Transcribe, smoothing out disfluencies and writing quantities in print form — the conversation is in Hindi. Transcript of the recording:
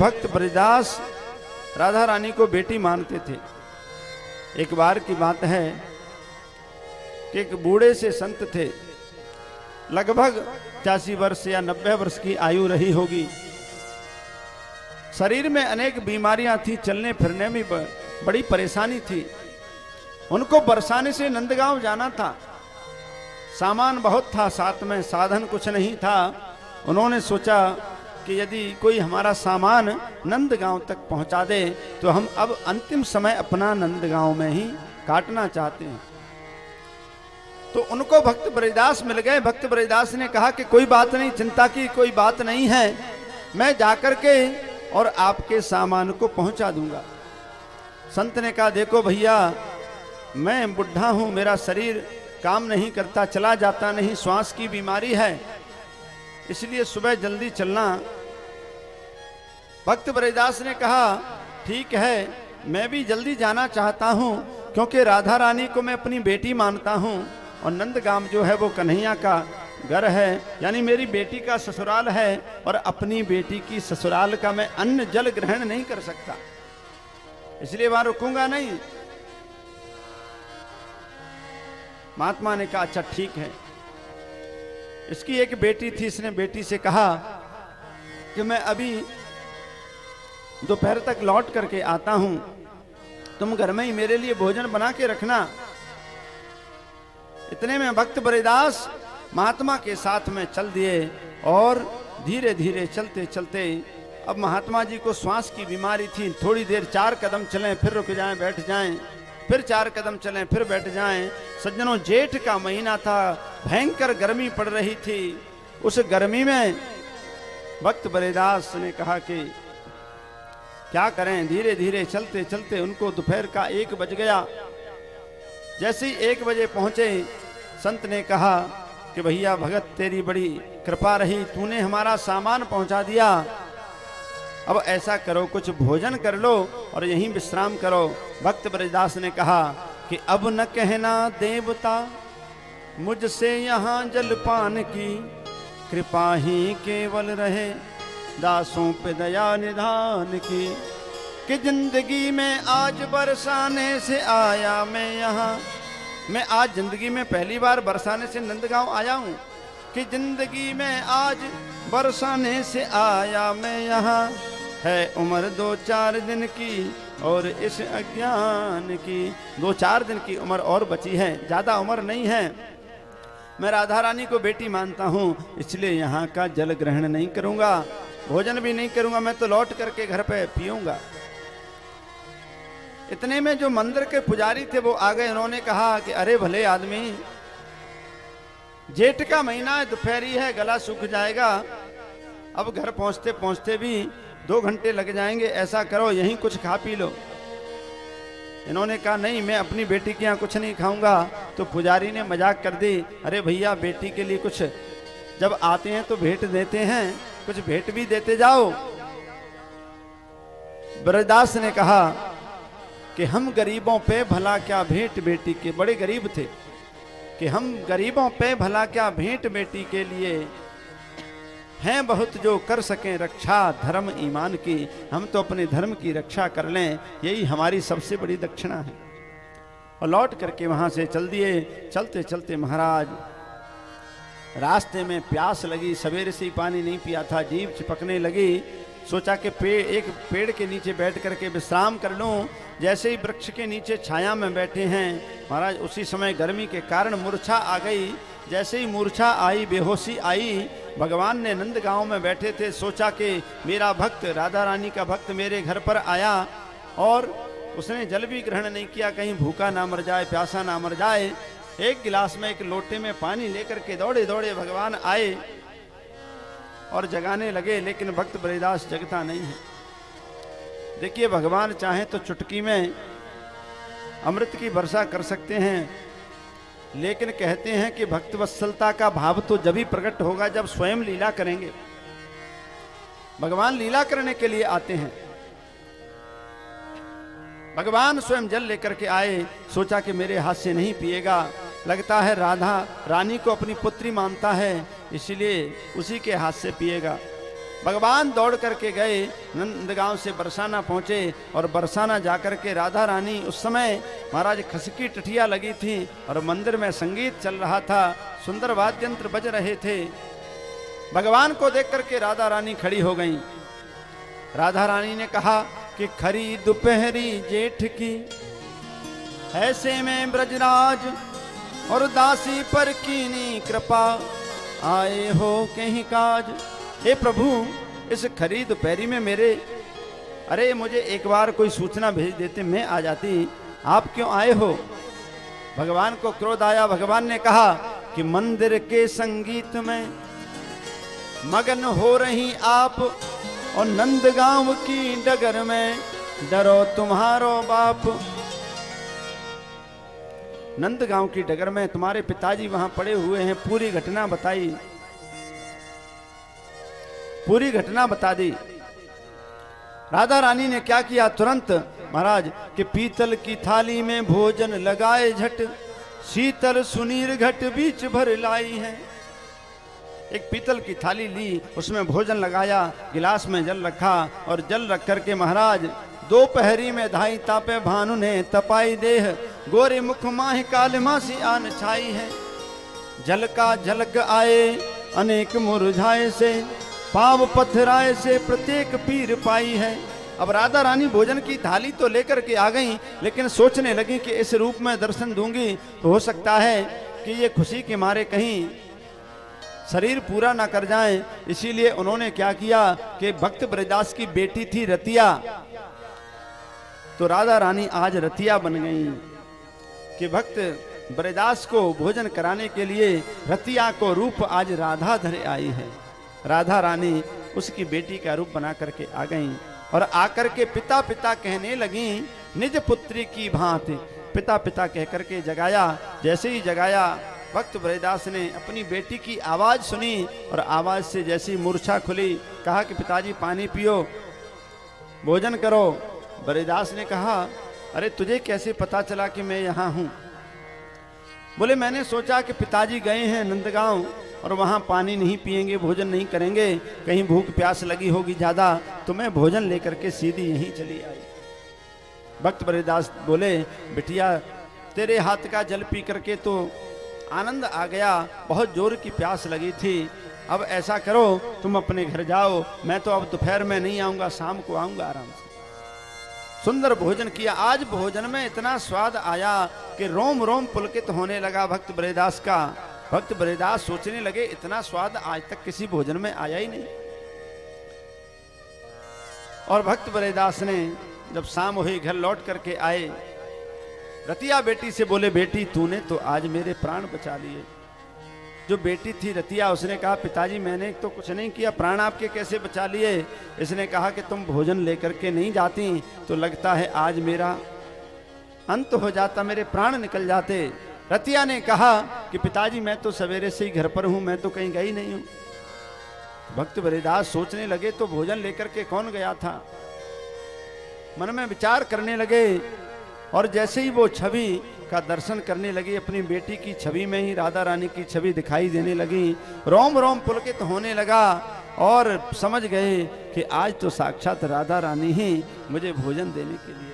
भक्त ब्रजदास राधा रानी को बेटी मानते थे। एक बार की बात है कि एक बूढ़े से संत थे, लगभग 85 वर्ष या 90 वर्ष की आयु रही होगी। शरीर में अनेक बीमारियां थी, चलने फिरने में बड़ी परेशानी थी। उनको बरसाने से नंदगांव जाना था, सामान बहुत था, साथ में साधन कुछ नहीं था। उन्होंने सोचा कि यदि कोई हमारा सामान नंदगांव तक पहुंचा दे तो हम अब अंतिम समय अपना नंदगांव में ही काटना चाहते हैं। तो उनको भक्त ब्रजदास मिल गए। भक्त ब्रजदास ने कहा कि कोई बात नहीं, चिंता की कोई बात नहीं है, मैं जाकर के और आपके सामान को पहुंचा दूंगा। संत ने कहा देखो भैया, मैं बुढ़ा हूं, मेरा शरीर काम नहीं करता, चला जाता नहीं, श्वास की बीमारी है, इसलिए सुबह जल्दी चलना। भक्त ब्रजदास ने कहा ठीक है, मैं भी जल्दी जाना चाहता हूं, क्योंकि राधा रानी को मैं अपनी बेटी मानता हूं और नंदगांव जो है वो कन्हैया का घर है, यानी मेरी बेटी का ससुराल है, और अपनी बेटी की ससुराल का मैं अन्न जल ग्रहण नहीं कर सकता, इसलिए वहां रुकूंगा नहीं। महात्मा ने कहा अच्छा ठीक है। इसकी एक बेटी थी, इसने बेटी से कहा कि मैं अभी दोपहर तक लौट करके आता हूं, तुम घर में ही मेरे लिए भोजन बना के रखना। इतने में भक्त ब्रजदास महात्मा के साथ में चल दिए और धीरे धीरे चलते चलते, अब महात्मा जी को श्वास की बीमारी थी, थोड़ी देर 4 कदम चलें फिर रुक जाएं, बैठ जाएं, फिर 4 कदम चलें फिर बैठ जाएं। सज्जनों, जेठ का महीना था, भयंकर गर्मी पड़ रही थी। उस गर्मी में भक्त ब्रजदास ने कहा कि क्या करें, धीरे धीरे चलते चलते उनको दोपहर का 1 बज गया। जैसे ही 1 बजे पहुंचे, संत ने कहा कि भैया भगत तेरी बड़ी कृपा रही, तूने हमारा सामान पहुंचा दिया, अब ऐसा करो कुछ भोजन कर लो और यहीं विश्राम करो। भक्त ब्रजदास ने कहा कि अब न कहना देवता मुझसे यहाँ जलपान की, कृपा ही केवल रहे दासों पे दया निधान की। कि जिंदगी में आज बरसाने से आया मैं यहाँ, मैं आज जिंदगी में पहली बार बरसाने से नंदगांव आया हूँ। कि जिंदगी में आज बरसाने से आया मैं यहाँ, है उम्र 2-4 दिन की और इस अज्ञान की। 2-4 दिन की उम्र और बची है, ज्यादा उम्र नहीं है। मैं राधा रानी को बेटी मानता हूँ, इसलिए यहाँ का जल ग्रहण नहीं करूंगा, भोजन भी नहीं करूंगा, मैं तो लौट करके घर पे पीऊंगा। इतने में जो मंदिर के पुजारी थे वो आ गए। उन्होंने कहा कि अरे भले आदमी, जेठ का महीना है, दोपहरी है, गला सूख जाएगा, अब घर पहुंचते पहुंचते भी 2 घंटे लग जाएंगे, ऐसा करो यहीं कुछ खा पी लो। इन्होंने कहा नहीं, मैं अपनी बेटी के यहाँ कुछ नहीं खाऊंगा। तो पुजारी ने मजाक कर दी, अरे भैया बेटी के लिए कुछ जब आते हैं तो भेंट देते हैं, कुछ भेंट भी देते जाओ। ब्रजदास ने कहा कि हम गरीबों पे भला क्या भेंट बेटी के, बड़े गरीब थे, कि हम गरीबों पे भला क्या भेंट बेटी के लिए, हैं बहुत जो कर सकें रक्षा धर्म ईमान की, हम तो अपने धर्म की रक्षा कर लें, यही हमारी सबसे बड़ी दक्षिणा है। और लौट करके वहां से चल दिए। चलते चलते महाराज रास्ते में प्यास लगी, सवेरे से ही पानी नहीं पिया था, जीभ चिपकने लगी। सोचा कि एक पेड़ के नीचे बैठ करके विश्राम कर लूं। जैसे ही वृक्ष के नीचे छाया में बैठे हैं महाराज, उसी समय गर्मी के कारण मूर्छा आ गई। जैसे ही मूर्छा आई, बेहोशी आई, भगवान ने नंदगांव में बैठे थे, सोचा कि मेरा भक्त, राधा रानी का भक्त मेरे घर पर आया और उसने जल भी ग्रहण नहीं किया, कहीं भूखा ना मर जाए, प्यासा ना मर जाए। एक गिलास में, एक लोटे में पानी लेकर के दौड़े दौड़े भगवान आए और जगाने लगे, लेकिन भक्त ब्रजदास जगता नहीं है। देखिए, भगवान चाहे तो चुटकी में अमृत की वर्षा कर सकते हैं, लेकिन कहते हैं कि भक्त वत्सलता का भाव तो जब ही प्रकट होगा जब स्वयं लीला करेंगे। भगवान लीला करने के लिए आते हैं। भगवान स्वयं जल लेकर के आए, सोचा कि मेरे हाथ से नहीं पिएगा, लगता है राधा रानी को अपनी पुत्री मानता है, इसलिए उसी के हाथ से पिएगा। भगवान दौड़ करके गए, नंदगांव से बरसाना पहुंचे और बरसाना जाकर के राधा रानी, उस समय महाराज खसकी टठिया लगी थी और मंदिर में संगीत चल रहा था, सुंदर वाद्य यंत्र बज रहे थे। भगवान को देख करके राधा रानी खड़ी हो गईं। राधा रानी ने कहा कि खरी दोपहरी जेठ की, ऐसे में ब्रजराज और दासी पर कीनी कृपा, आए हो कहीं काज। हे प्रभु, इस खरी दोपहरी में मेरे, अरे मुझे एक बार कोई सूचना भेज देते, मैं आ जाती, आप क्यों आए हो? भगवान को क्रोध आया। भगवान ने कहा कि मंदिर के संगीत में मगन हो रही आप, और नंदगांव की डगर में डरो तुम्हारो बाप। नंदगांव की डगर में तुम्हारे पिताजी वहां पड़े हुए हैं। पूरी घटना बताई, पूरी घटना बता दी। राधा रानी ने क्या किया? तुरंत महाराज कि पीतल की थाली में भोजन लगाए झट, शीतल सुनीर घट बीच भर लाई है। एक पीतल की थाली ली, उसमें भोजन लगाया, गिलास में जल रखा और जल रख करके महाराज दोपहरी में धाई तापे भानु ने तपाई देह, गोरे मुख माह काल मासी आन छाई है। जल का झलक आए अनेक मुरझाए से, पाव पथराए से प्रत्येक पीर पाई है। अब राधा रानी भोजन की थाली तो लेकर के आ गई, लेकिन सोचने लगी कि इस रूप में दर्शन दूंगी तो हो सकता है कि ये खुशी के मारे कहीं शरीर पूरा ना कर जाएं। इसीलिए उन्होंने क्या किया कि भक्त ब्रजदास की बेटी थी रतिया, तो राधा रानी आज रतिया बन गई कि भक्त ब्रजदास को भोजन कराने के लिए रतिया को रूप आज राधा धरे आई है। राधा रानी उसकी बेटी का रूप बना करके आ गई और आकर के पिता पिता कहने लगी, निज पुत्री की भांति। पिता पिता कह करके जगाया। जैसे ही जगाया, भक्त ब्रजदास ने अपनी बेटी की आवाज सुनी और आवाज से जैसी मूर्छा खुली, कहा कि पिताजी पानी पियो, भोजन करो। ब्रजदास ने कहा, अरे तुझे कैसे पता चला कि मैं यहाँ हूँ? बोले मैंने सोचा कि पिताजी गए हैं नंदगांव और वहाँ पानी नहीं पिएंगे, भोजन नहीं करेंगे, कहीं भूख प्यास लगी होगी ज़्यादा, तो मैं भोजन लेकर के सीधी यहीं चली आई। भक्त ब्रजदास बोले, बिटिया तेरे हाथ का जल पी करके तो आनंद आ गया, बहुत जोर की प्यास लगी थी। अब ऐसा करो तुम अपने घर जाओ, मैं तो अब दोपहर में नहीं आऊँगा, शाम को आऊँगा आराम से। सुंदर भोजन किया। आज भोजन में इतना स्वाद आया कि रोम रोम पुलकित होने लगा भक्त ब्रजदास का। भक्त ब्रजदास सोचने लगे, इतना स्वाद आज तक किसी भोजन में आया ही नहीं। और भक्त ब्रजदास ने जब शाम हुई, घर लौट करके आए, रतिया बेटी से बोले, बेटी तूने तो आज मेरे प्राण बचा लिए। जो बेटी थी रतिया, उसने कहा, पिताजी मैंने तो कुछ नहीं किया, प्राण आपके कैसे बचा लिए? इसने कहा कि तुम भोजन लेकर के नहीं जाती तो लगता है आज मेरा अंत हो जाता, मेरे प्राण निकल जाते। रतिया ने कहा कि पिताजी मैं तो सवेरे से ही घर पर हूं, मैं तो कहीं गई नहीं हूं। भक्त ब्रजदास सोचने लगे, तो भोजन लेकर के कौन गया था? मन में विचार करने लगे और जैसे ही वो छवि का दर्शन करने लगी, अपनी बेटी की छवि में ही राधा रानी की छवि दिखाई देने लगी, रोम रोम पुलकित होने लगा और समझ गए कि आज तो साक्षात राधा रानी ही मुझे भोजन देने के लिए